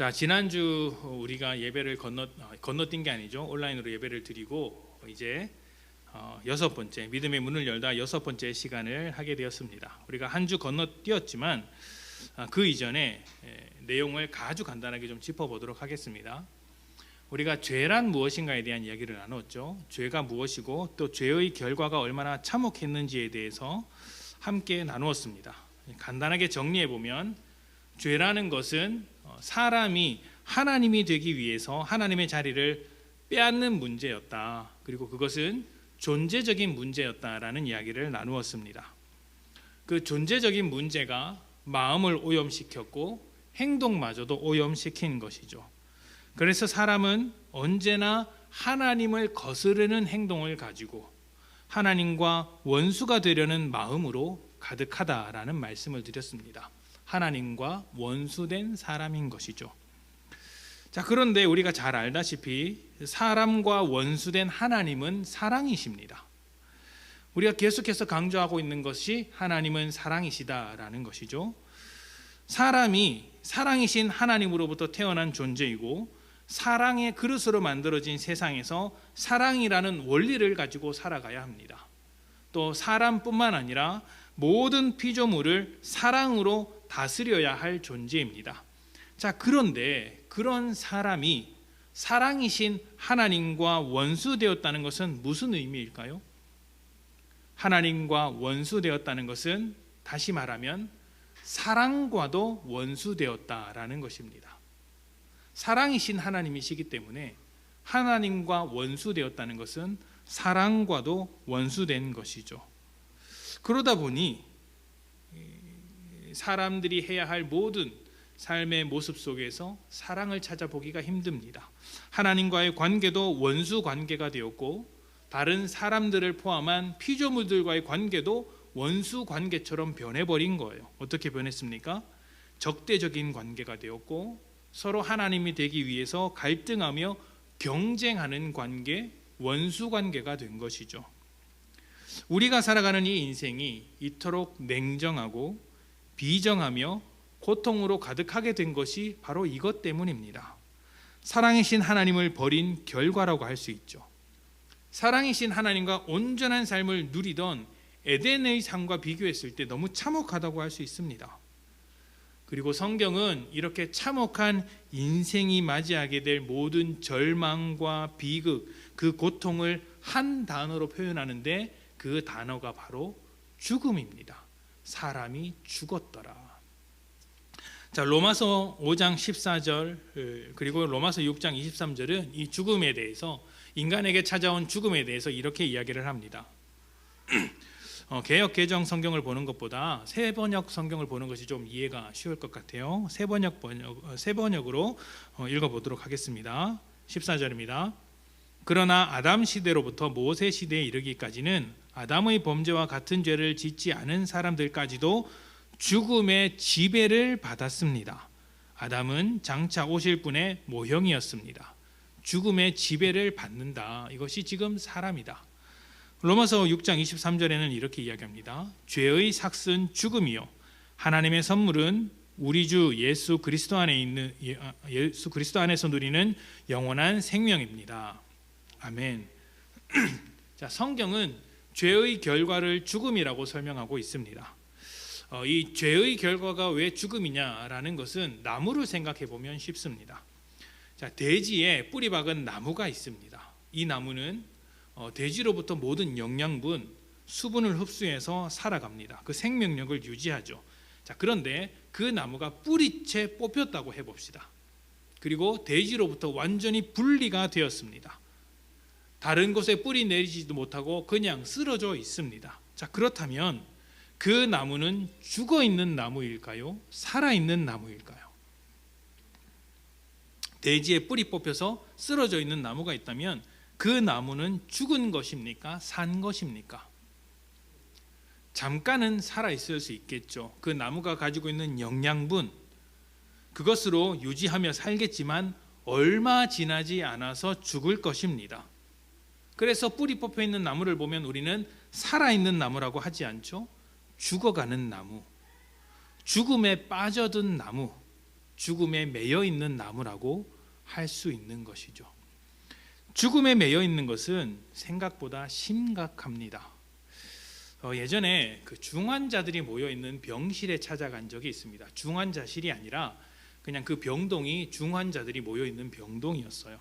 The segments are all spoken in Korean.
자, 지난주 우리가 예배를 건너뛴 게 아니죠. 온라인으로 예배를 드리고 이제 여섯 번째 믿음의 문을 열다 여섯 번째 시간을 하게 되었습니다. 우리가 한 주 건너뛰었지만 그 이전에 내용을 아주 간단하게 좀 짚어보도록 하겠습니다. 우리가 죄란 무엇인가에 대한 이야기를 나눴죠. 죄가 무엇이고 또 죄의 결과가 얼마나 참혹했는지에 대해서 함께 나누었습니다. 간단하게 정리해 보면 죄라는 것은 사람이 하나님이 되기 위해서 하나님의 자리를 빼앗는 문제였다. 그리고 그것은 존재적인 문제였다라는 이야기를 나누었습니다. 그 존재적인 문제가 마음을 오염시켰고 행동마저도 오염시킨 것이죠. 그래서 사람은 언제나 하나님을 거스르는 행동을 가지고 하나님과 원수가 되려는 마음으로 가득하다라는 말씀을 드렸습니다. 하나님과 원수된 사람인 것이죠. 자, 그런데 우리가 잘 알다시피 사람과 원수된 하나님은 사랑이십니다. 우리가 계속해서 강조하고 있는 것이 하나님은 사랑이시다라는 것이죠. 사람이 사랑이신 하나님으로부터 태어난 존재이고 사랑의 그릇으로 만들어진 세상에서 사랑이라는 원리를 가지고 살아가야 합니다. 또 사람뿐만 아니라 모든 피조물을 사랑으로 다스려야 할 존재입니다. 자, 그런데 그런 사람이 사랑이신 하나님과 원수되었다는 것은 무슨 의미일까요? 하나님과 원수되었다는 것은 다시 말하면 사랑과도 원수되었다라는 것입니다. 사랑이신 하나님이시기 때문에 하나님과 원수되었다는 것은 사랑과도 원수된 것이죠. 그러다 보니 사람들이 해야 할 모든 삶의 모습 속에서 사랑을 찾아보기가 힘듭니다. 하나님과의 관계도 원수 관계가 되었고 다른 사람들을 포함한 피조물들과의 관계도 원수 관계처럼 변해버린 거예요. 어떻게 변했습니까? 적대적인 관계가 되었고 서로 하나님이 되기 위해서 갈등하며 경쟁하는 관계, 원수 관계가 된 것이죠. 우리가 살아가는 이 인생이 이토록 냉정하고 비정하며 고통으로 가득하게 된 것이 바로 이것 때문입니다. 사랑이신 하나님을 버린 결과라고 할 수 있죠. 사랑이신 하나님과 온전한 삶을 누리던 에덴의 삶과 비교했을 때 너무 참혹하다고 할 수 있습니다. 그리고 성경은 이렇게 참혹한 인생이 맞이하게 될 모든 절망과 비극, 그 고통을 한 단어로 표현하는데 그 단어가 바로 죽음입니다. 사람이 죽었더라. 자, 로마서 5장 14절 그리고 로마서 6장 23절은 이 죽음에 대해서 인간에게 찾아온 죽음에 대해서 이렇게 이야기를 합니다. 개역 개정 성경을 보는 것보다 새 번역 성경을 보는 것이 좀 이해가 쉬울 것 같아요. 새 번역으로 읽어보도록 하겠습니다. 14절입니다. 그러나 아담 시대로부터 모세 시대에 이르기까지는 아담의 범죄와 같은 죄를 짓지 않은 사람들까지도 죽음의 지배를 받았습니다. 아담은 장차 오실 분의 모형이었습니다. 죽음의 지배를 받는다. 이것이 지금 사람이다. 로마서 6장 23절에는 이렇게 이야기합니다. 죄의 삭은 죽음이요 하나님의 선물은 우리 주 예수 그리스도 안에서 누리는 영원한 생명입니다. 아멘. 자, 성경은 죄의 결과를 죽음이라고 설명하고 있습니다. 이 죄의 결과가 왜 죽음이냐라는 것은 나무를 생각해 보면 쉽습니다. 자, 대지에 뿌리 박은 나무가 있습니다. 이 나무는 대지로부터 모든 영양분, 수분을 흡수해서 살아갑니다. 그 생명력을 유지하죠. 자, 그런데 그 나무가 뿌리채 뽑혔다고 해봅시다. 그리고 대지로부터 완전히 분리가 되었습니다. 다른 곳에 뿌리 내리지도 못하고 그냥 쓰러져 있습니다. 자, 그렇다면 그 나무는 죽어있는 나무일까요? 살아있는 나무일까요? 대지에 뿌리 뽑혀서 쓰러져 있는 나무가 있다면 그 나무는 죽은 것입니까? 산 것입니까? 잠깐은 살아있을 수 있겠죠. 그 나무가 가지고 있는 영양분, 그것으로 유지하며 살겠지만 얼마 지나지 않아서 죽을 것입니다. 그래서 뿌리 뽑혀 있는 나무를 보면 우리는 살아있는 나무라고 하지 않죠. 죽어가는 나무, 죽음에 빠져든 나무, 죽음에 매여 있는 나무라고 할 수 있는 것이죠. 죽음에 매여 있는 것은 생각보다 심각합니다. 예전에 그 중환자들이 모여 있는 병실에 찾아간 적이 있습니다. 중환자실이 아니라 그냥 그 병동이 중환자들이 모여 있는 병동이었어요.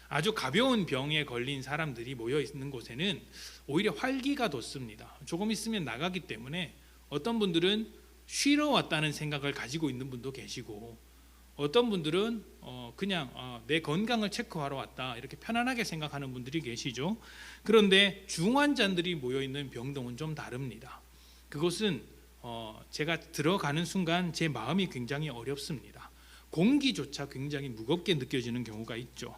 아주 가벼운 병에 걸린 사람들이 모여 있는 곳에는 오히려 활기가 돋습니다. 조금 있으면 나가기 때문에 어떤 분들은 쉬러 왔다는 생각을 가지고 있는 분도 계시고, 어떤 분들은 그냥 내 건강을 체크하러 왔다 이렇게 편안하게 생각하는 분들이 계시죠. 그런데 중환자들이 모여 있는 병동은 좀 다릅니다. 그것은 제가 들어가는 순간 제 마음이 굉장히 어렵습니다. 공기조차 굉장히 무겁게 느껴지는 경우가 있죠.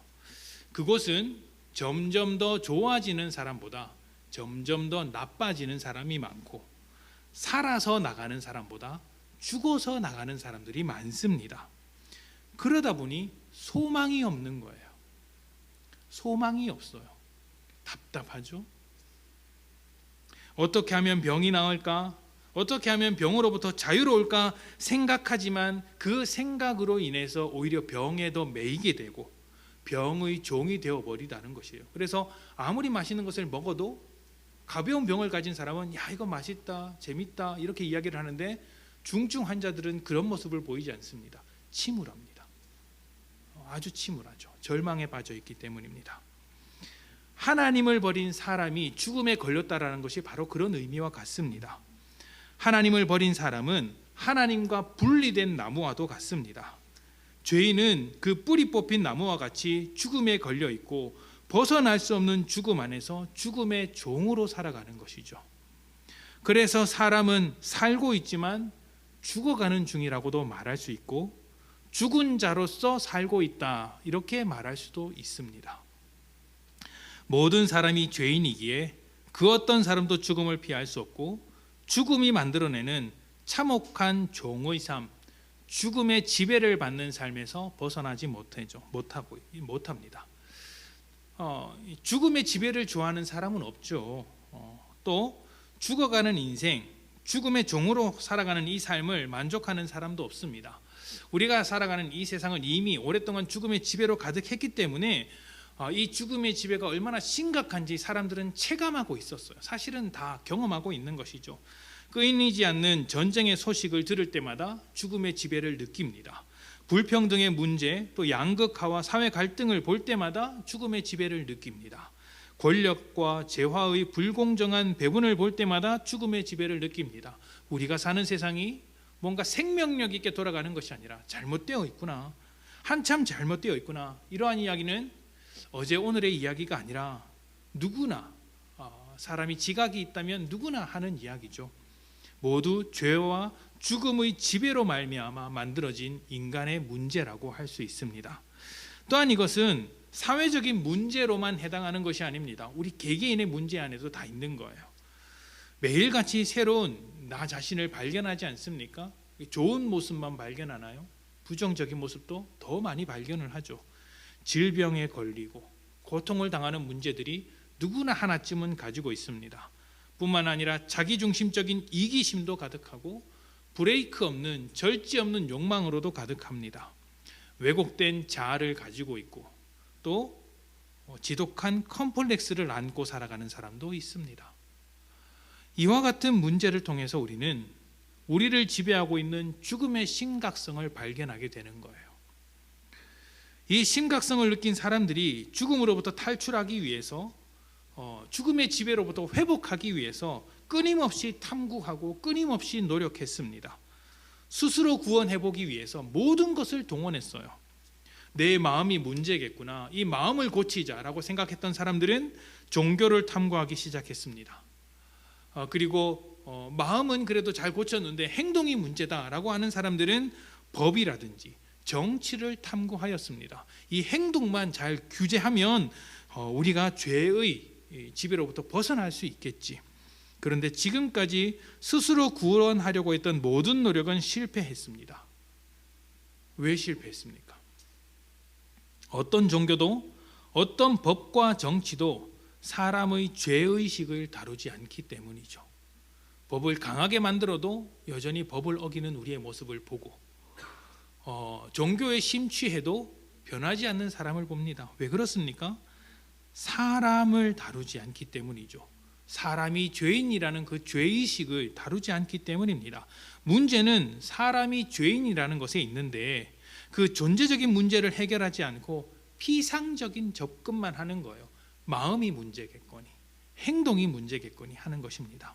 그곳은 점점 더 좋아지는 사람보다 점점 더 나빠지는 사람이 많고, 살아서 나가는 사람보다 죽어서 나가는 사람들이 많습니다. 그러다 보니 소망이 없는 거예요. 소망이 없어요. 답답하죠? 어떻게 하면 병이 나을까? 어떻게 하면 병으로부터 자유로울까 생각하지만 그 생각으로 인해서 오히려 병에 더 매이게 되고 병의 종이 되어버리다는 것이에요. 그래서 아무리 맛있는 것을 먹어도 가벼운 병을 가진 사람은 야 이거 맛있다, 재밌다 이렇게 이야기를 하는데, 중증 환자들은 그런 모습을 보이지 않습니다. 침울합니다. 아주 침울하죠. 절망에 빠져 있기 때문입니다. 하나님을 버린 사람이 죽음에 걸렸다라는 것이 바로 그런 의미와 같습니다. 하나님을 버린 사람은 하나님과 분리된 나무와도 같습니다. 죄인은 그 뿌리 뽑힌 나무와 같이 죽음에 걸려 있고 벗어날 수 없는 죽음 안에서 죽음의 종으로 살아가는 것이죠. 그래서 사람은 살고 있지만 죽어가는 중이라고도 말할 수 있고, 죽은 자로서 살고 있다 이렇게 말할 수도 있습니다. 모든 사람이 죄인이기에 그 어떤 사람도 죽음을 피할 수 없고, 죽음이 만들어내는 참혹한 종의 삶, 죽음의 지배를 받는 삶에서 벗어나지 못합니다. 죽음의 지배를 좋아하는 사람은 없죠. 또 죽어가는 인생, 죽음의 종으로 살아가는 이 삶을 만족하는 사람도 없습니다. 우리가 살아가는 이 세상은 이미 오랫동안 죽음의 지배로 가득했기 때문에 이 죽음의 지배가 얼마나 심각한지 사람들은 체감하고 있었어요. 사실은 다 경험하고 있는 것이죠. 끊이지 않는 전쟁의 소식을 들을 때마다 죽음의 지배를 느낍니다. 불평등의 문제, 또 양극화와 사회 갈등을 볼 때마다 죽음의 지배를 느낍니다. 권력과 재화의 불공정한 배분을 볼 때마다 죽음의 지배를 느낍니다. 우리가 사는 세상이 뭔가 생명력 있게 돌아가는 것이 아니라 잘못되어 있구나, 한참 잘못되어 있구나, 이러한 이야기는 어제 오늘의 이야기가 아니라 누구나 사람이 지각이 있다면 누구나 하는 이야기죠. 모두 죄와 죽음의 지배로 말미암아 만들어진 인간의 문제라고 할 수 있습니다. 또한 이것은 사회적인 문제로만 해당하는 것이 아닙니다. 우리 개개인의 문제 안에도 다 있는 거예요. 매일같이 새로운 나 자신을 발견하지 않습니까? 좋은 모습만 발견하나요? 부정적인 모습도 더 많이 발견을 하죠. 질병에 걸리고 고통을 당하는 문제들이 누구나 하나쯤은 가지고 있습니다. 뿐만 아니라 자기중심적인 이기심도 가득하고 브레이크 없는 절제 없는 욕망으로도 가득합니다. 왜곡된 자아를 가지고 있고 또 지독한 컴플렉스를 안고 살아가는 사람도 있습니다. 이와 같은 문제를 통해서 우리는 우리를 지배하고 있는 죽음의 심각성을 발견하게 되는 거예요. 이 심각성을 느낀 사람들이 죽음으로부터 탈출하기 위해서, 죽음의 지배로부터 회복하기 위해서 끊임없이 탐구하고 끊임없이 노력했습니다. 스스로 구원해보기 위해서 모든 것을 동원했어요. 내 마음이 문제겠구나, 이 마음을 고치자라고 생각했던 사람들은 종교를 탐구하기 시작했습니다. 그리고 마음은 그래도 잘 고쳤는데 행동이 문제다라고 하는 사람들은 법이라든지 정치를 탐구하였습니다. 이 행동만 잘 규제하면 우리가 죄의 지배로부터 벗어날 수 있겠지. 그런데 지금까지 스스로 구원하려고 했던 모든 노력은 실패했습니다. 왜 실패했습니까? 어떤 종교도 어떤 법과 정치도 사람의 죄의식을 다루지 않기 때문이죠. 법을 강하게 만들어도 여전히 법을 어기는 우리의 모습을 보고, 종교에 심취해도 변하지 않는 사람을 봅니다. 왜 그렇습니까? 사람을 다루지 않기 때문이죠. 사람이 죄인이라는 그 죄의식을 다루지 않기 때문입니다. 문제는 사람이 죄인이라는 것에 있는데 그 존재적인 문제를 해결하지 않고 피상적인 접근만 하는 거예요. 마음이 문제겠거니 행동이 문제겠거니 하는 것입니다.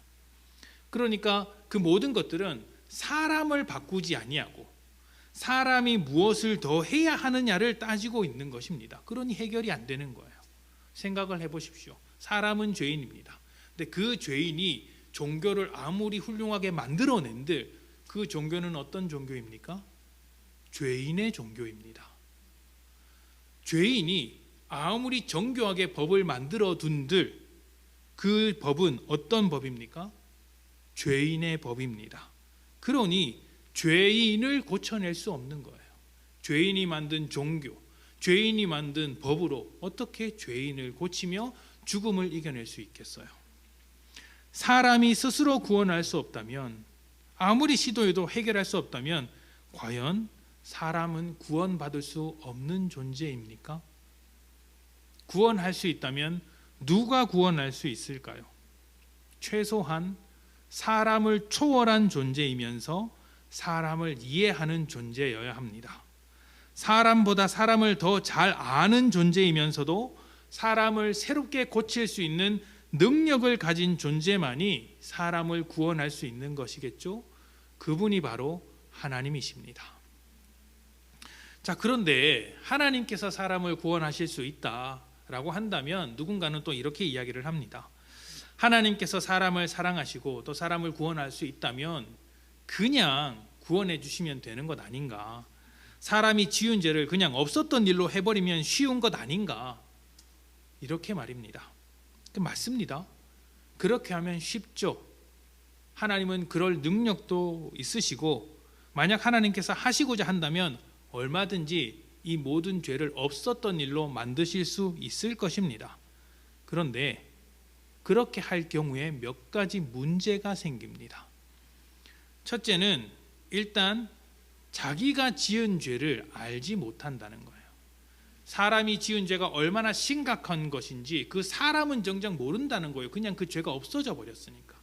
그러니까 그 모든 것들은 사람을 바꾸지 아니하고 사람이 무엇을 더 해야 하느냐를 따지고 있는 것입니다. 그러니 해결이 안 되는 거예요. 생각을 해보십시오. 사람은 죄인입니다. 근데 그 죄인이 종교를 아무리 훌륭하게 만들어낸들 그 종교는 어떤 종교입니까? 죄인의 종교입니다. 죄인이 아무리 정교하게 법을 만들어 둔들 그 법은 어떤 법입니까? 죄인의 법입니다. 그러니 죄인을 고쳐낼 수 없는 거예요. 죄인이 만든 종교, 죄인이 만든 법으로 어떻게 죄인을 고치며 죽음을 이겨낼 수 있겠어요? 사람이 스스로 구원할 수 없다면, 아무리 시도해도 해결할 수 없다면 과연 사람은 구원받을 수 없는 존재입니까? 구원할 수 있다면 누가 구원할 수 있을까요? 최소한 사람을 초월한 존재이면서 사람을 이해하는 존재여야 합니다. 사람보다 사람을 더 잘 아는 존재이면서도 사람을 새롭게 고칠 수 있는 능력을 가진 존재만이 사람을 구원할 수 있는 것이겠죠. 그분이 바로 하나님이십니다. 자, 그런데 하나님께서 사람을 구원하실 수 있다라고 한다면 누군가는 또 이렇게 이야기를 합니다. 하나님께서 사람을 사랑하시고 또 사람을 구원할 수 있다면 그냥 구원해 주시면 되는 것 아닌가? 사람이 지은 죄를 그냥 없었던 일로 해버리면 쉬운 것 아닌가? 이렇게 말입니다. 맞습니다. 그렇게 하면 쉽죠. 하나님은 그럴 능력도 있으시고 만약 하나님께서 하시고자 한다면 얼마든지 이 모든 죄를 없었던 일로 만드실 수 있을 것입니다. 그런데 그렇게 할 경우에 몇 가지 문제가 생깁니다. 첫째는 일단 자기가 지은 죄를 알지 못한다는 거예요. 사람이 지은 죄가 얼마나 심각한 것인지 그 사람은 정작 모른다는 거예요. 그냥 그 죄가 없어져 버렸으니까.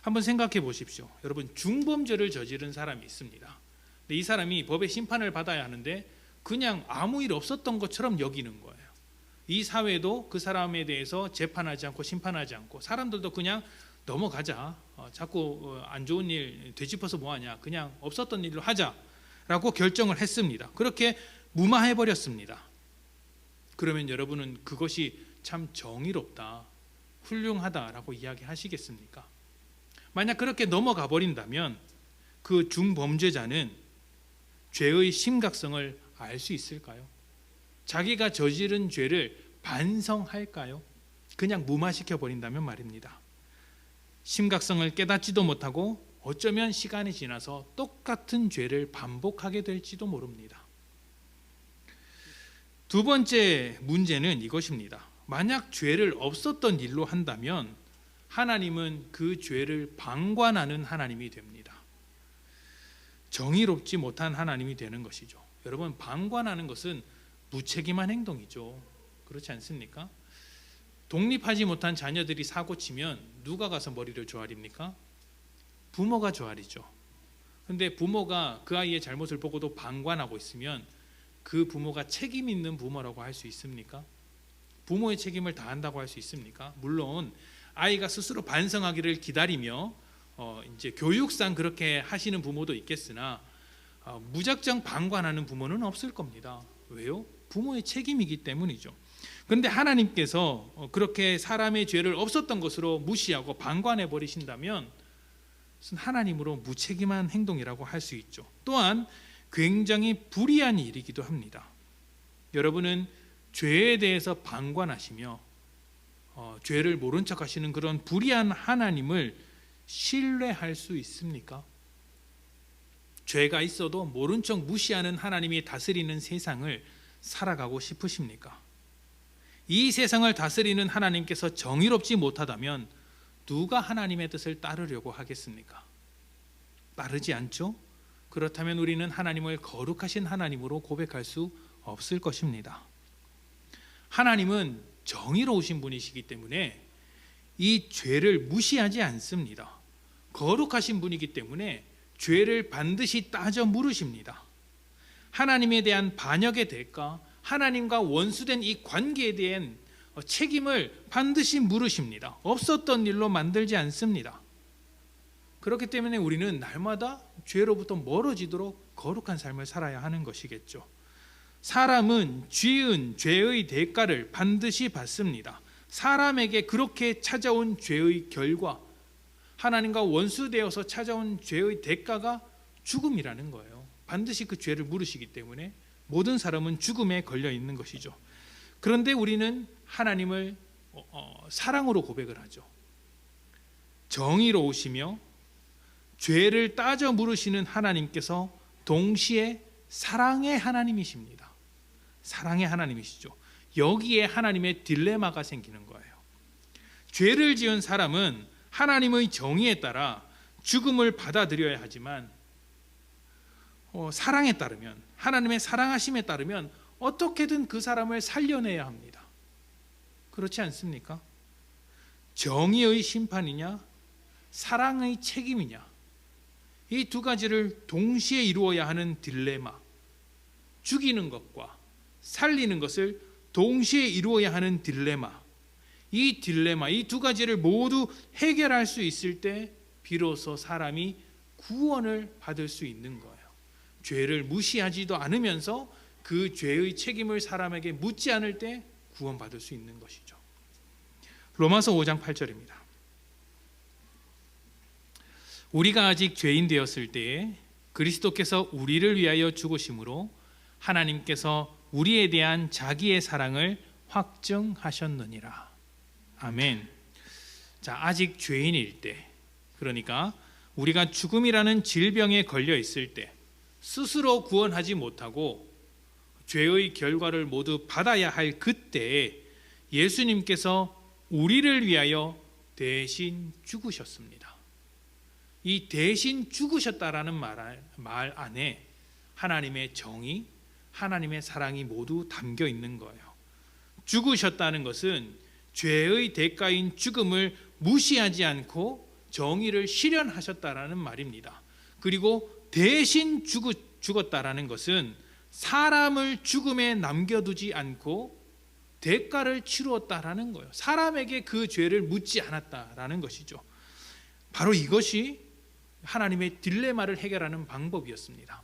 한번 생각해 보십시오. 여러분, 중범죄를 저지른 사람이 있습니다. 근데 이 사람이 법의 심판을 받아야 하는데 그냥 아무 일 없었던 것처럼 여기는 거예요. 이 사회도 그 사람에 대해서 재판하지 않고 심판하지 않고 사람들도 그냥 넘어가자. 자꾸 안 좋은 일 되짚어서 뭐하냐. 그냥 없었던 일로 하자라고 결정을 했습니다. 그렇게 무마해버렸습니다. 그러면 여러분은 그것이 참 정의롭다, 훌륭하다라고 이야기하시겠습니까? 만약 그렇게 넘어가 버린다면 그 중범죄자는 죄의 심각성을 알 수 있을까요? 자기가 저지른 죄를 반성할까요? 그냥 무마시켜 버린다면 말입니다. 심각성을 깨닫지도 못하고 어쩌면 시간이 지나서 똑같은 죄를 반복하게 될지도 모릅니다. 두 번째 문제는 이것입니다. 만약 죄를 없었던 일로 한다면 하나님은 그 죄를 방관하는 하나님이 됩니다. 정의롭지 못한 하나님이 되는 것이죠. 여러분, 방관하는 것은 무책임한 행동이죠. 그렇지 않습니까? 독립하지 못한 자녀들이 사고 치면 누가 가서 머리를 조아립니까? 부모가 조아리죠. 그런데 부모가 그 아이의 잘못을 보고도 방관하고 있으면 그 부모가 책임 있는 부모라고 할 수 있습니까? 부모의 책임을 다한다고 할 수 있습니까? 물론 아이가 스스로 반성하기를 기다리며 이제 교육상 그렇게 하시는 부모도 있겠으나 무작정 방관하는 부모는 없을 겁니다. 왜요? 부모의 책임이기 때문이죠. 그런데 하나님께서 그렇게 사람의 죄를 없었던 것으로 무시하고 방관해 버리신다면 하나님으로 무책임한 행동이라고 할 수 있죠. 또한 굉장히 불의한 일이기도 합니다. 여러분은 죄에 대해서 방관하시며 죄를 모른 척 하시는 그런 불의한 하나님을 신뢰할 수 있습니까? 죄가 있어도 모른 척 무시하는 하나님이 다스리는 세상을 살아가고 싶으십니까? 이 세상을 다스리는 하나님께서 정의롭지 못하다면 누가 하나님의 뜻을 따르려고 하겠습니까? 따르지 않죠? 그렇다면 우리는 하나님을 거룩하신 하나님으로 고백할 수 없을 것입니다. 하나님은 정의로우신 분이시기 때문에 이 죄를 무시하지 않습니다. 거룩하신 분이기 때문에 죄를 반드시 따져 물으십니다. 하나님에 대한 반역의 대가, 하나님과 원수된 이 관계에 대한 책임을 반드시 물으십니다. 없었던 일로 만들지 않습니다. 그렇기 때문에 우리는 날마다 죄로부터 멀어지도록 거룩한 삶을 살아야 하는 것이겠죠. 사람은 지은 죄의 대가를 반드시 받습니다. 사람에게 그렇게 찾아온 죄의 결과, 하나님과 원수되어서 찾아온 죄의 대가가 죽음이라는 거예요. 반드시 그 죄를 물으시기 때문에 모든 사람은 죽음에 걸려 있는 것이죠. 그런데 우리는 하나님을 사랑으로 고백을 하죠. 정의로우시며 죄를 따져 물으시는 하나님께서 동시에 사랑의 하나님이십니다. 사랑의 하나님이시죠. 여기에 하나님의 딜레마가 생기는 거예요. 죄를 지은 사람은 하나님의 정의에 따라 죽음을 받아들여야 하지만 사랑에 따르면, 하나님의 사랑하심에 따르면 어떻게든 그 사람을 살려내야 합니다. 그렇지 않습니까? 정의의 심판이냐, 사랑의 책임이냐, 이 두 가지를 동시에 이루어야 하는 딜레마, 죽이는 것과 살리는 것을 동시에 이루어야 하는 딜레마, 이 두 가지를 모두 해결할 수 있을 때 비로소 사람이 구원을 받을 수 있는 거예요. 죄를 무시하지도 않으면서 그 죄의 책임을 사람에게 묻지 않을 때 구원받을 수 있는 것이죠. 로마서 5장 8절입니다. 우리가 아직 죄인 되었을 때에 그리스도께서 우리를 위하여 죽으심으로 하나님께서 우리에 대한 자기의 사랑을 확증하셨느니라. 아멘. 자, 아직 죄인일 때, 그러니까 우리가 죽음이라는 질병에 걸려 있을 때, 스스로 구원하지 못하고 죄의 결과를 모두 받아야 할 그때에 예수님께서 우리를 위하여 대신 죽으셨습니다. 이 대신 죽으셨다라는 말 안에 하나님의 정의, 하나님의 사랑이 모두 담겨 있는 거예요. 죽으셨다는 것은 죄의 대가인 죽음을 무시하지 않고 정의를 실현하셨다라는 말입니다. 그리고 대신 죽었다라는 것은 사람을 죽음에 남겨두지 않고 대가를 치루었다라는 거예요. 사람에게 그 죄를 묻지 않았다라는 것이죠. 바로 이것이 하나님의 딜레마를 해결하는 방법이었습니다.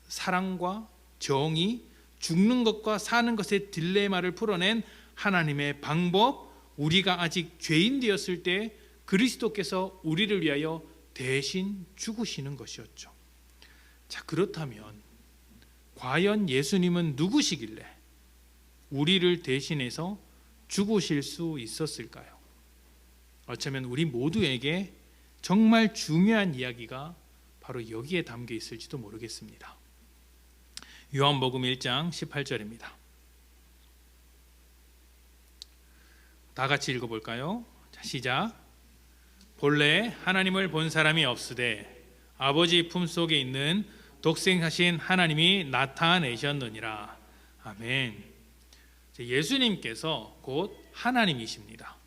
사랑과 정의, 죽는 것과 사는 것의 딜레마를 풀어낸 하나님의 방법, 우리가 아직 죄인 되었을 때 그리스도께서 우리를 위하여 대신 죽으시는 것이었죠. 자, 그렇다면 과연 예수님은 누구시길래 우리를 대신해서 죽으실 수 있었을까요? 어쩌면 우리 모두에게 정말 중요한 이야기가 바로 여기에 담겨 있을지도 모르겠습니다. 요한복음 1장 18절입니다. 다 같이 읽어볼까요? 자, 시작. 본래 하나님을 본 사람이 없으되 아버지 품속에 있는 독생하신 하나님이 나타내셨느니라. 아멘. 예수님께서 곧 하나님이십니다.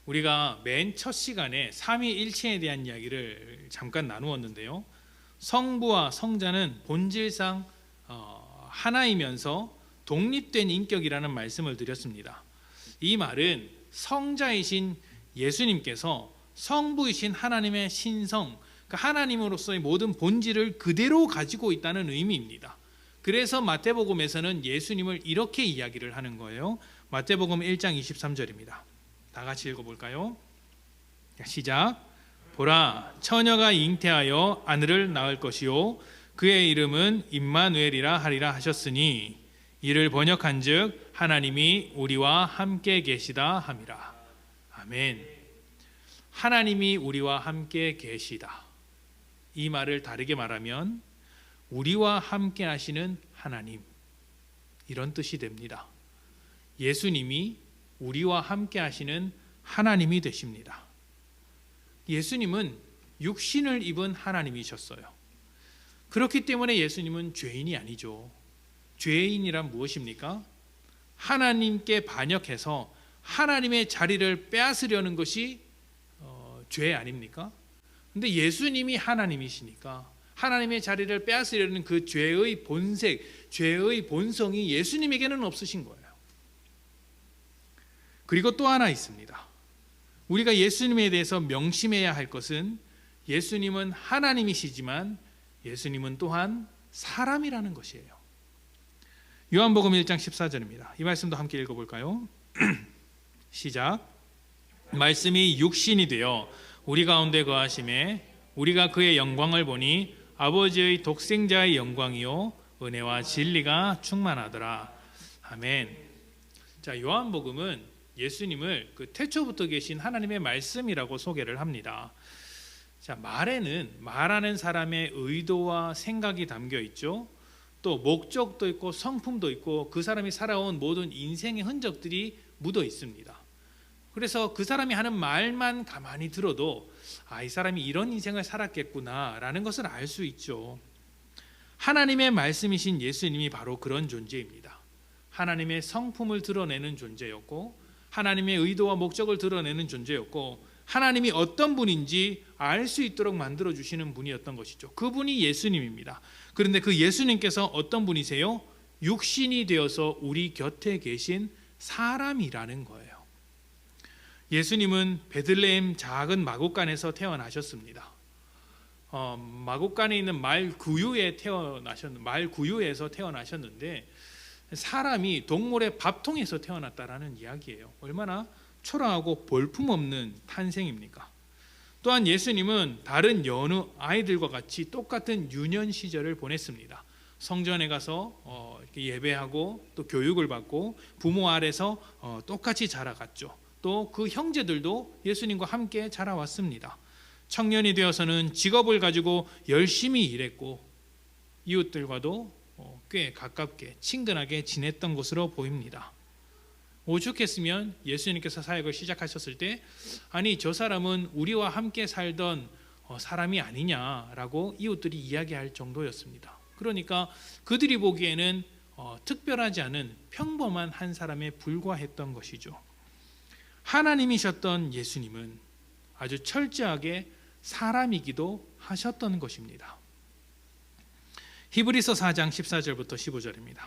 우리가 맨 첫 시간에 삼위일체에 대한 이야기를 잠깐 나누었는데요. 성부와 성자는 본질상 하나이면서 독립된 인격이라는 말씀을 드렸습니다. 이 말은 성자이신 예수님께서 성부이신 하나님의 신성, 하나님으로서의 모든 본질을 그대로 가지고 있다는 의미입니다. 그래서 마태복음에서는 예수님을 이렇게 이야기를 하는 거예요. 마태복음 1장 23절입니다. 다 같이 읽어볼까요? 시작. 보라, 처녀가 잉태하여 아들을 낳을 것이요 그의 이름은 임마누엘이라 하리라 하셨으니 이를 번역한즉 하나님이 우리와 함께 계시다 함이라. 아멘. 하나님이 우리와 함께 계시다. 이 말을 다르게 말하면 우리와 함께 하시는 하나님, 이런 뜻이 됩니다. 예수님이 우리와 함께 하시는 하나님이 되십니다. 예수님은 육신을 입은 하나님이셨어요. 그렇기 때문에 예수님은 죄인이 아니죠. 죄인이란 무엇입니까? 하나님께 반역해서 하나님의 자리를 빼앗으려는 것이 죄 아닙니까? 근데 예수님이 하나님이시니까 하나님의 자리를 빼앗으려는 그 죄의 본색, 죄의 본성이 예수님에게는 없으신 거예요. 그리고 또 하나 있습니다. 우리가 예수님에 대해서 명심해야 할 것은 예수님은 하나님이시지만 예수님은 또한 사람이라는 것이에요. 요한복음 1장 14절입니다. 이 말씀도 함께 읽어볼까요? 시작. 말씀이 육신이 되어 우리 가운데 거하심에 우리가 그의 영광을 보니 아버지의 독생자의 영광이요 은혜와 진리가 충만하더라. 아멘. 자, 요한복음은 예수님을 그 태초부터 계신 하나님의 말씀이라고 소개를 합니다. 자, 말에는 말하는 사람의 의도와 생각이 담겨 있죠. 또 목적도 있고 성품도 있고 그 사람이 살아온 모든 인생의 흔적들이 묻어 있습니다. 그래서 그 사람이 하는 말만 가만히 들어도 이 사람이 이런 인생을 살았겠구나라는 것을 알 수 있죠. 하나님의 말씀이신 예수님이 바로 그런 존재입니다. 하나님의 성품을 드러내는 존재였고 하나님의 의도와 목적을 드러내는 존재였고 하나님이 어떤 분인지 알 수 있도록 만들어주시는 분이었던 것이죠. 그분이 예수님입니다. 그런데 그 예수님께서 어떤 분이세요? 육신이 되어서 우리 곁에 계신 사람이라는 거예요. 예수님은 베들레헴 작은 마곡간에서 태어나셨습니다. 마곡간에 있는 말구유에서 태어나셨는데 사람이 동물의 밥통에서 태어났다라는 이야기예요. 얼마나 초라하고 볼품없는 탄생입니까? 또한 예수님은 다른 여느 아이들과 같이 똑같은 유년 시절을 보냈습니다. 성전에 가서 예배하고 또 교육을 받고 부모 아래서 똑같이 자라갔죠. 또 그 형제들도 예수님과 함께 자라왔습니다. 청년이 되어서는 직업을 가지고 열심히 일했고 이웃들과도 꽤 가깝게 친근하게 지냈던 것으로 보입니다. 오죽했으면 예수님께서 사역을 시작하셨을 때 아니 저 사람은 우리와 함께 살던 사람이 아니냐라고 이웃들이 이야기할 정도였습니다. 그러니까 그들이 보기에는 특별하지 않은 평범한 한 사람에 불과했던 것이죠. 하나님이셨던 예수님은 아주 철저하게 사람이기도 하셨던 것입니다. 히브리서 4장 14절부터 15절입니다.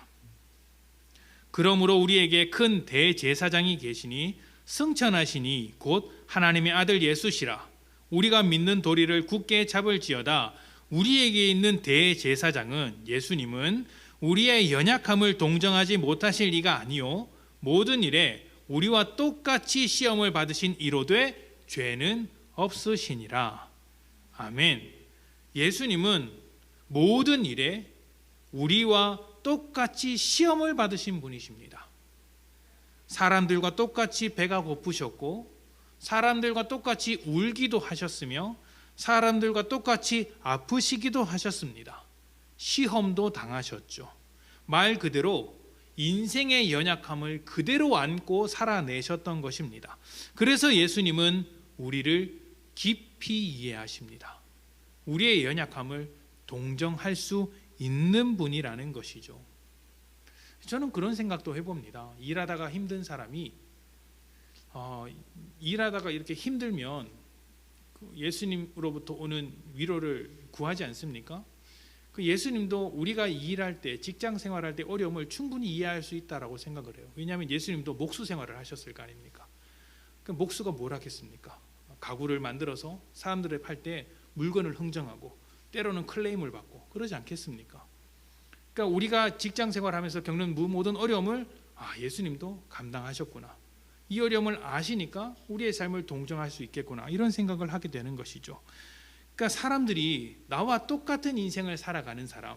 그러므로 우리에게 큰 대제사장이 계시니 승천하시니 곧 하나님의 아들 예수시라. 우리가 믿는 도리를 굳게 잡을지어다. 우리에게 있는 대제사장은 예수님은 우리의 연약함을 동정하지 못하실 이가 아니요 모든 일에 우리와 똑같이 시험을 받으신 이로되 죄는 없으시니라. 아멘. 예수님은 모든 일에 우리와 똑같이 시험을 받으신 분이십니다. 사람들과 똑같이 배가 고프셨고 사람들과 똑같이 울기도 하셨으며 사람들과 똑같이 아프시기도 하셨습니다. 시험도 당하셨죠. 말 그대로 인생의 연약함을 그대로 안고 살아내셨던 것입니다. 그래서 예수님은 우리를 깊이 이해하십니다. 우리의 연약함을 동정할 수 있는 분이라는 것이죠. 저는 그런 생각도 해봅니다. 일하다가 힘든 사람이 일하다가 이렇게 힘들면 예수님으로부터 오는 위로를 구하지 않습니까? 그 예수님도 우리가 일할 때 직장 생활할 때 어려움을 충분히 이해할 수 있다라고 생각을 해요. 왜냐하면 예수님도 목수 생활을 하셨을 거 아닙니까? 그 목수가 뭘 하겠습니까? 가구를 만들어서 사람들을 팔 때 물건을 흥정하고 때로는 클레임을 받고 그러지 않겠습니까? 그러니까 우리가 직장 생활하면서 겪는 모든 어려움을 예수님도 감당하셨구나. 이 어려움을 아시니까 우리의 삶을 동정할 수 있겠구나. 이런 생각을 하게 되는 것이죠. 그러니까 사람들이 나와 똑같은 인생을 살아가는 사람,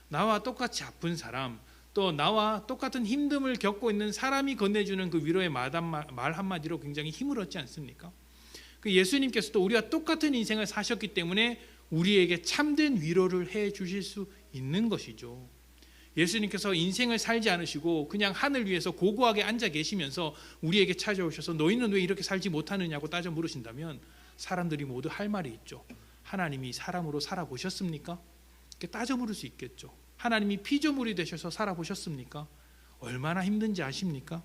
나와 똑같이 아픈 사람, 또 나와 똑같은 힘듦을 겪고 있는 사람이 건네주는 그 위로의 말 한마디로 굉장히 힘을 얻지 않습니까? 그 예수님께서도 우리와 똑같은 인생을 사셨기 때문에 우리에게 참된 위로를 해 주실 수 있는 것이죠. 예수님께서 인생을 살지 않으시고 그냥 하늘 위에서 고고하게 앉아 계시면서 우리에게 찾아오셔서 너희는 왜 이렇게 살지 못하느냐고 따져 물으신다면 사람들이 모두 할 말이 있죠. 하나님이 사람으로 살아보셨습니까? 따져 물을 수 있겠죠. 하나님이 피조물이 되셔서 살아보셨습니까? 얼마나 힘든지 아십니까?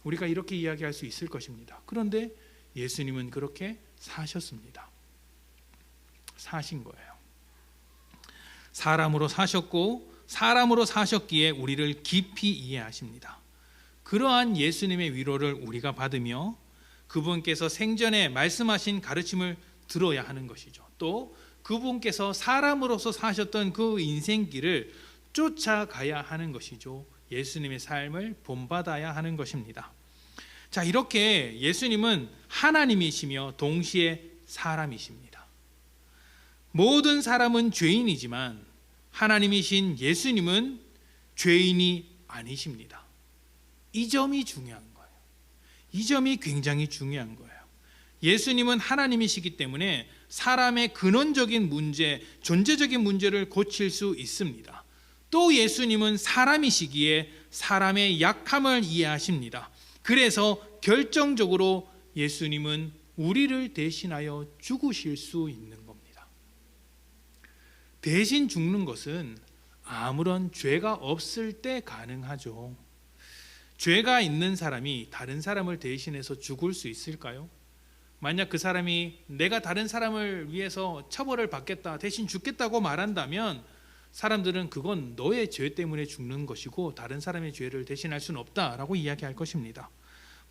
우리가 이렇게 이야기할 수 있을 것입니다. 그런데 예수님은 그렇게 사셨습니다. 사신 거예요. 사람으로 사셨고 사람으로 사셨기에 우리를 깊이 이해하십니다. 그러한 예수님의 위로를 우리가 받으며 그분께서 생전에 말씀하신 가르침을 들어야 하는 것이죠. 또 그분께서 사람으로서 사셨던 그 인생길을 쫓아가야 하는 것이죠. 예수님의 삶을 본받아야 하는 것입니다. 자, 이렇게 예수님은 하나님이시며 동시에 사람이십니다. 모든 사람은 죄인이지만 하나님이신 예수님은 죄인이 아니십니다. 이 점이 중요한 거예요. 이 점이 굉장히 중요한 거예요. 예수님은 하나님이시기 때문에 사람의 근원적인 문제, 존재적인 문제를 고칠 수 있습니다. 또 예수님은 사람이시기에 사람의 약함을 이해하십니다. 그래서 결정적으로 예수님은 우리를 대신하여 죽으실 수 있는 겁니다. 대신 죽는 것은 아무런 죄가 없을 때 가능하죠. 죄가 있는 사람이 다른 사람을 대신해서 죽을 수 있을까요? 만약 그 사람이 내가 다른 사람을 위해서 처벌을 받겠다, 대신 죽겠다고 말한다면 사람들은 그건 너의 죄 때문에 죽는 것이고 다른 사람의 죄를 대신할 수는 없다라고 이야기할 것입니다.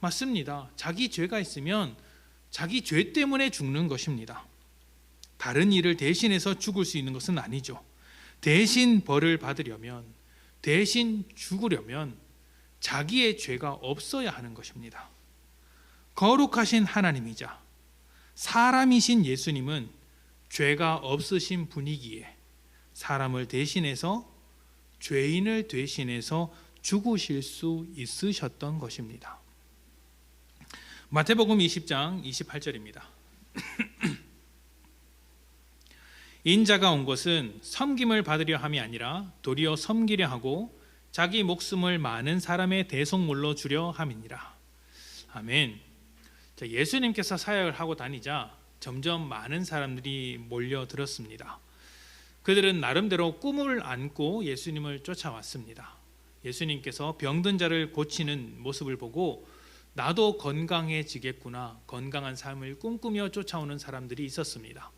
맞습니다. 자기 죄가 있으면 자기 죄 때문에 죽는 것입니다. 다른 일을 대신해서 죽을 수 있는 것은 아니죠. 대신 벌을 받으려면, 대신 죽으려면 자기의 죄가 없어야 하는 것입니다. 거룩하신 하나님이자 사람이신 예수님은 죄가 없으신 분이기에 사람을 대신해서, 죄인을 대신해서 죽으실 수 있으셨던 것입니다. 마태복음 20장 28절입니다. 인자가 온 것은 섬김을 받으려 함이 아니라 도리어 섬기려 하고 자기 목숨을 많은 사람의 대속물로 주려 함이니라. 아멘. 자, 예수님께서 사역을 하고 다니자 점점 많은 사람들이 몰려들었습니다. 그들은 나름대로 꿈을 안고 예수님을 쫓아왔습니다. 예수님께서 병든 자를 고치는 모습을 보고 나도 건강해지겠구나, 건강한 삶을 꿈꾸며 쫓아오는 사람들이 있었습니다.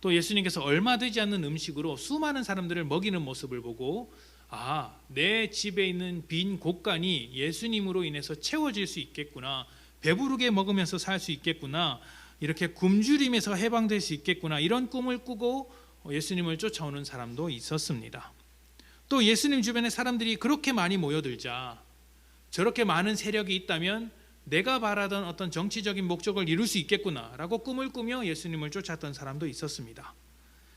또 예수님께서 얼마 되지 않는 음식으로 수많은 사람들을 먹이는 모습을 보고 내 집에 있는 빈 곳간이 예수님으로 인해서 채워질 수 있겠구나, 배부르게 먹으면서 살 수 있겠구나, 이렇게 굶주림에서 해방될 수 있겠구나, 이런 꿈을 꾸고 예수님을 쫓아오는 사람도 있었습니다. 또 예수님 주변에 사람들이 그렇게 많이 모여들자 저렇게 많은 세력이 있다면 내가 바라던 어떤 정치적인 목적을 이룰 수 있겠구나라고 꿈을 꾸며 예수님을 쫓았던 사람도 있었습니다.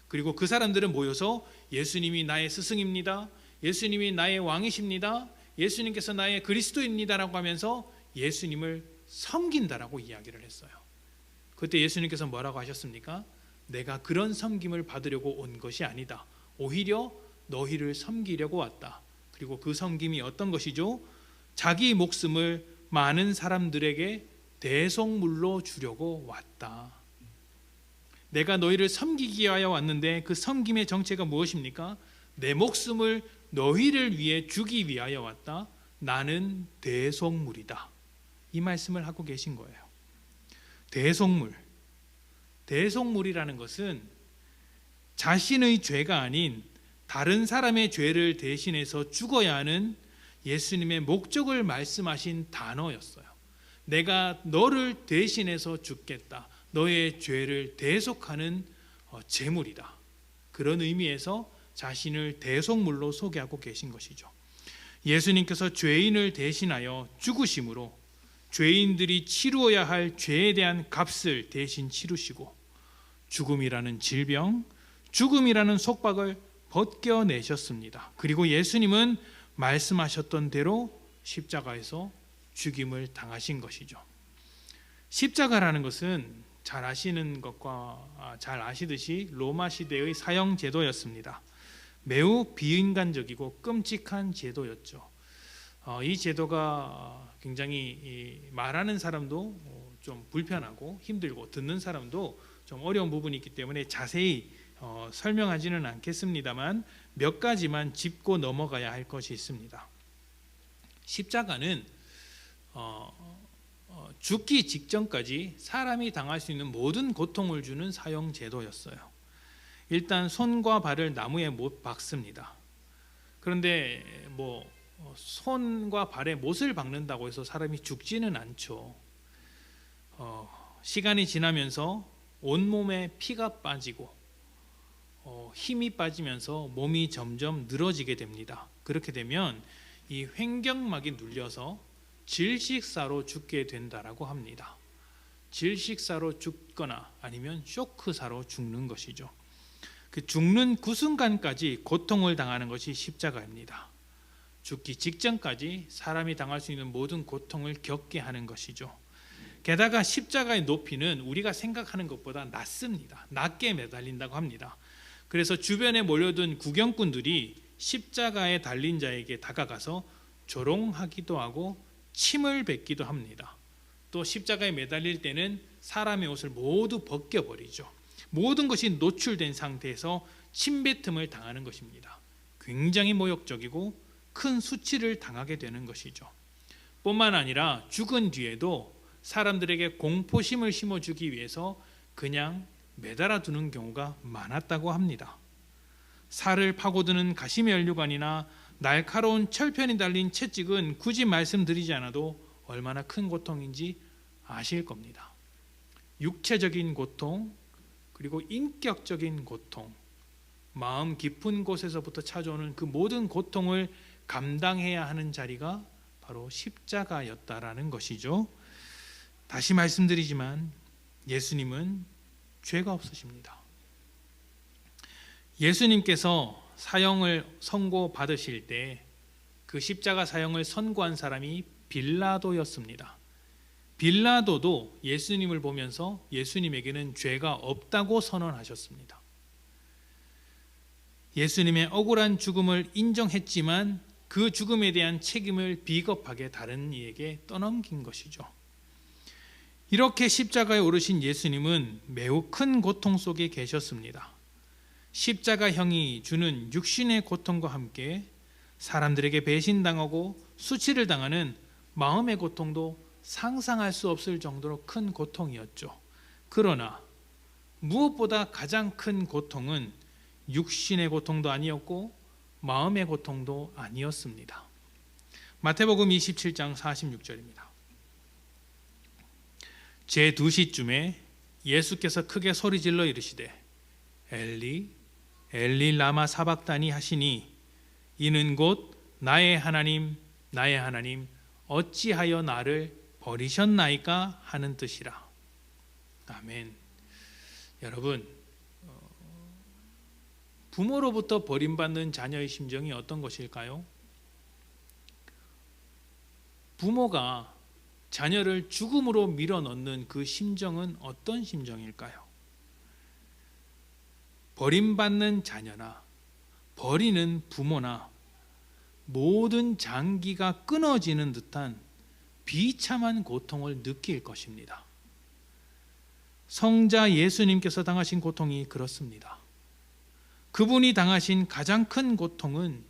그리고 그 사람들은 모여서 예수님이 나의 스승입니다, 예수님이 나의 왕이십니다, 예수님께서 나의 그리스도입니다라고 하면서 예수님을 섬긴다라고 이야기를 했어요. 그때 예수님께서 뭐라고 하셨습니까? 내가 그런 섬김을 받으려고 온 것이 아니다. 오히려 너희를 섬기려고 왔다. 그리고 그 섬김이 어떤 것이죠? 자기 목숨을 많은 사람들에게 대속물로 주려고 왔다. 내가 너희를 섬기기 위하여 왔는데 그 섬김의 정체가 무엇입니까? 내 목숨을 너희를 위해 주기 위하여 왔다. 나는 대속물이다. 이 말씀을 하고 계신 거예요. 대속물. 대속물이라는 것은 자신의 죄가 아닌 다른 사람의 죄를 대신해서 죽어야 하는 예수님의 목적을 말씀하신 단어였어요. 내가 너를 대신해서 죽겠다. 너의 죄를 대속하는 제물이다. 그런 의미에서 자신을 대속물로 소개하고 계신 것이죠. 예수님께서 죄인을 대신하여 죽으심으로 죄인들이 치루어야 할 죄에 대한 값을 대신 치르시고 죽음이라는 질병, 죽음이라는 속박을 벗겨내셨습니다. 그리고 예수님은 말씀하셨던 대로 십자가에서 죽임을 당하신 것이죠. 십자가라는 것은 잘 아시는 것과 잘 아시듯이 로마 시대의 사형 제도였습니다. 매우 비인간적이고 끔찍한 제도였죠. 이 제도가 굉장히 말하는 사람도 좀 불편하고 힘들고 듣는 사람도 좀 어려운 부분이 있기 때문에 자세히 설명하지는 않겠습니다만 몇 가지만 짚고 넘어가야 할 것이 있습니다. 십자가는 죽기 직전까지 사람이 당할 수 있는 모든 고통을 주는 사형 제도였어요. 일단 손과 발을 나무에 못 박습니다. 그런데 손과 발에 못을 박는다고 해서 사람이 죽지는 않죠. 시간이 지나면서 온몸에 피가 빠지고 힘이 빠지면서 몸이 점점 늘어지게 됩니다. 그렇게 되면 이 횡격막이 눌려서 질식사로 죽게 된다라고 합니다. 질식사로 죽거나 아니면 쇼크사로 죽는 것이죠. 그 죽는 그 순간까지 고통을 당하는 것이 십자가입니다. 죽기 직전까지 사람이 당할 수 있는 모든 고통을 겪게 하는 것이죠. 게다가 십자가의 높이는 우리가 생각하는 것보다 낮습니다. 낮게 매달린다고 합니다. 그래서 주변에 몰려든 구경꾼들이 십자가에 달린 자에게 다가가서 조롱하기도 하고 침을 뱉기도 합니다. 또 십자가에 매달릴 때는 사람의 옷을 모두 벗겨버리죠. 모든 것이 노출된 상태에서 침뱉음을 당하는 것입니다. 굉장히 모욕적이고 큰 수치를 당하게 되는 것이죠. 뿐만 아니라 죽은 뒤에도 사람들에게 공포심을 심어주기 위해서 그냥 매달아 두는 경우가 많았다고 합니다. 살을 파고드는 가시면류관이나 날카로운 철편이 달린 채찍은 굳이 말씀드리지 않아도 얼마나 큰 고통인지 아실 겁니다. 육체적인 고통, 그리고 인격적인 고통, 마음 깊은 곳에서부터 찾아오는 그 모든 고통을 감당해야 하는 자리가 바로 십자가였다라는 것이죠. 다시 말씀드리지만 예수님은 죄가 없으십니다. 예수님께서 사형을 선고받으실 때 그 십자가 사형을 선고한 사람이 빌라도였습니다. 빌라도도 예수님을 보면서 예수님에게는 죄가 없다고 선언하셨습니다. 예수님의 억울한 죽음을 인정했지만 그 죽음에 대한 책임을 비겁하게 다른 이에게 떠넘긴 것이죠. 이렇게 십자가에 오르신 예수님은 매우 큰 고통 속에 계셨습니다. 십자가형이 주는 육신의 고통과 함께 사람들에게 배신당하고 수치를 당하는 마음의 고통도 상상할 수 없을 정도로 큰 고통이었죠. 그러나 무엇보다 가장 큰 고통은 육신의 고통도 아니었고 마음의 고통도 아니었습니다. 마태복음 27장 46절입니다. 제 2시쯤에 예수께서 크게 소리질러 이르시되 엘리 엘리 라마 사박다니 하시니 이는 곧 나의 하나님 나의 하나님 어찌하여 나를 버리셨나이까 하는 뜻이라. 아멘. 여러분, 부모로부터 버림받는 자녀의 심정이 어떤 것일까요? 부모가 자녀를 죽음으로 밀어넣는 그 심정은 어떤 심정일까요? 버림받는 자녀나 버리는 부모나 모든 장기가 끊어지는 듯한 비참한 고통을 느낄 것입니다. 성자 예수님께서 당하신 고통이 그렇습니다. 그분이 당하신 가장 큰 고통은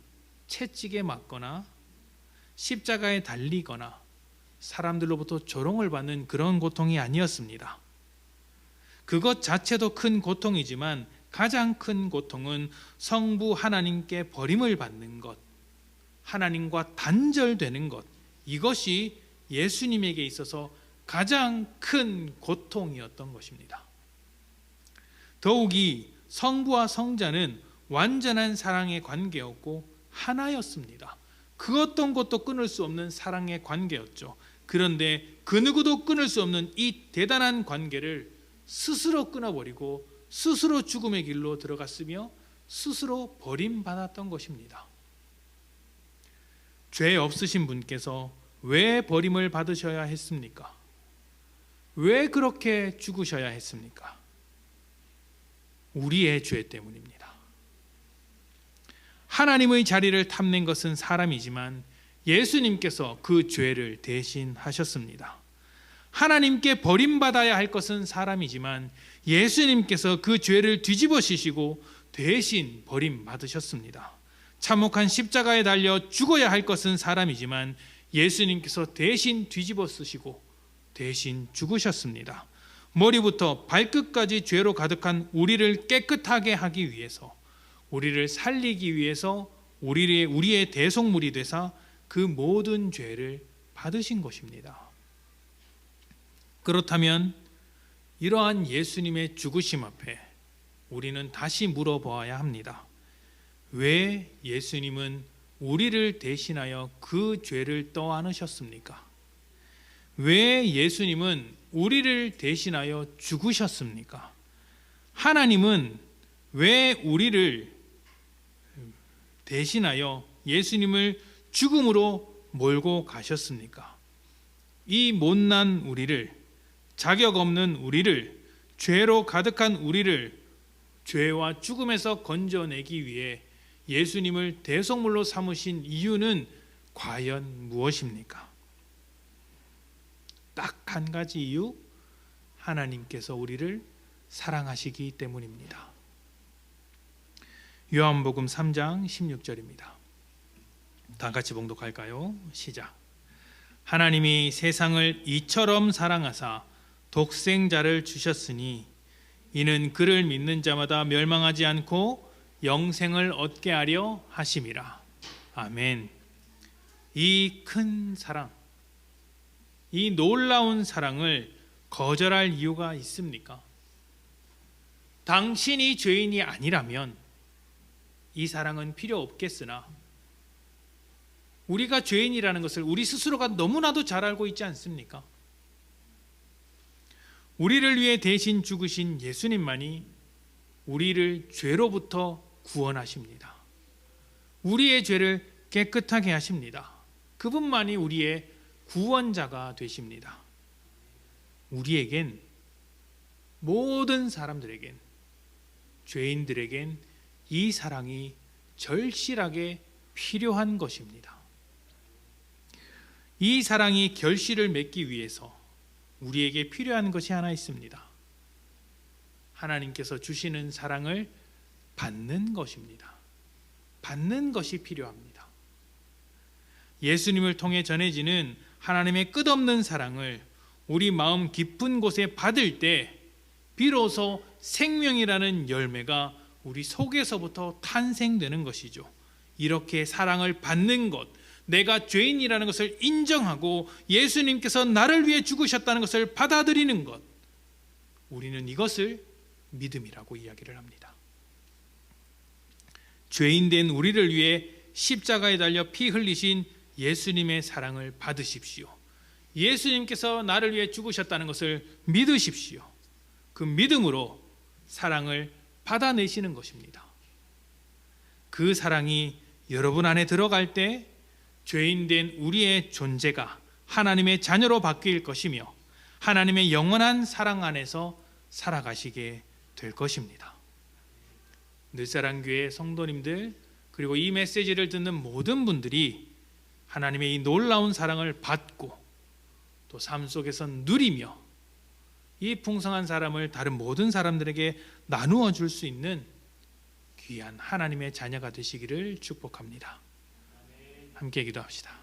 채찍에 맞거나 십자가에 달리거나 사람들로부터 조롱을 받는 그런 고통이 아니었습니다. 그것 자체도 큰 고통이지만 가장 큰 고통은 성부 하나님께 버림을 받는 것, 하나님과 단절되는 것, 이것이 예수님에게 있어서 가장 큰 고통이었던 것입니다. 더욱이 성부와 성자는 완전한 사랑의 관계였고 하나였습니다. 그 어떤 것도 끊을 수 없는 사랑의 관계였죠. 그런데 그 누구도 끊을 수 없는 이 대단한 관계를 스스로 끊어버리고 스스로 죽음의 길로 들어갔으며 스스로 버림받았던 것입니다. 죄 없으신 분께서 왜 버림을 받으셔야 했습니까? 왜 그렇게 죽으셔야 했습니까? 우리의 죄 때문입니다. 하나님의 자리를 탐낸 것은 사람이지만 예수님께서 그 죄를 대신하셨습니다. 하나님께 버림받아야 할 것은 사람이지만 예수님께서 그 죄를 뒤집어 씌시고 대신 버림받으셨습니다. 참혹한 십자가에 달려 죽어야 할 것은 사람이지만 예수님께서 대신 뒤집어 쓰시고 대신 죽으셨습니다. 머리부터 발끝까지 죄로 가득한 우리를 깨끗하게 하기 위해서, 우리를 살리기 위해서 우리의 대속물이 되사 그 모든 죄를 받으신 것입니다. 그렇다면 이러한 예수님의 죽으심 앞에 우리는 다시 물어보아야 합니다. 왜 예수님은 우리를 대신하여 그 죄를 떠안으셨습니까? 왜 예수님은 우리를 대신하여 죽으셨습니까? 하나님은 왜 우리를 대신하여 예수님을 죽음으로 몰고 가셨습니까? 이 못난 우리를, 자격 없는 우리를, 죄로 가득한 우리를 죄와 죽음에서 건져내기 위해 예수님을 대속물로 삼으신 이유는 과연 무엇입니까? 딱 한 가지 이유, 하나님께서 우리를 사랑하시기 때문입니다. 요한복음 3장 16절입니다. 다 같이 봉독할까요? 시작. 하나님이 세상을 이처럼 사랑하사 독생자를 주셨으니 이는 그를 믿는 자마다 멸망하지 않고 영생을 얻게 하려 하심이라. 아멘. 이 큰 사랑, 이 놀라운 사랑을 거절할 이유가 있습니까? 당신이 죄인이 아니라면 이 사랑은 필요 없겠으나 우리가 죄인이라는 것을 우리 스스로가 너무나도 잘 알고 있지 않습니까? 우리를 위해 대신 죽으신 예수님만이 우리를 죄로부터 구원하십니다. 우리의 죄를 깨끗하게 하십니다. 그분만이 우리의 구원자가 되십니다. 우리에겐, 모든 사람들에겐, 죄인들에겐 이 사랑이 절실하게 필요한 것입니다. 이 사랑이 결실을 맺기 위해서 우리에게 필요한 것이 하나 있습니다. 하나님께서 주시는 사랑을 받는 것입니다. 받는 것이 필요합니다. 예수님을 통해 전해지는 하나님의 끝없는 사랑을 우리 마음 깊은 곳에 받을 때 비로소 생명이라는 열매가 우리 속에서부터 탄생되는 것이죠. 이렇게 사랑을 받는 것, 내가 죄인이라는 것을 인정하고 예수님께서 나를 위해 죽으셨다는 것을 받아들이는 것, 우리는 이것을 믿음이라고 이야기를 합니다. 죄인된 우리를 위해 십자가에 달려 피 흘리신 예수님의 사랑을 받으십시오. 예수님께서 나를 위해 죽으셨다는 것을 믿으십시오. 그 믿음으로 사랑을 받아내시는 것입니다. 그 사랑이 여러분 안에 들어갈 때 죄인된 우리의 존재가 하나님의 자녀로 바뀔 것이며 하나님의 영원한 사랑 안에서 살아가시게 될 것입니다. 늘사랑교회 성도님들, 그리고 이 메시지를 듣는 모든 분들이 하나님의 이 놀라운 사랑을 받고 또 삶 속에서 누리며 이 풍성한 사람을 다른 모든 사람들에게 나누어 줄 수 있는 귀한 하나님의 자녀가 되시기를 축복합니다. 함께 기도합시다.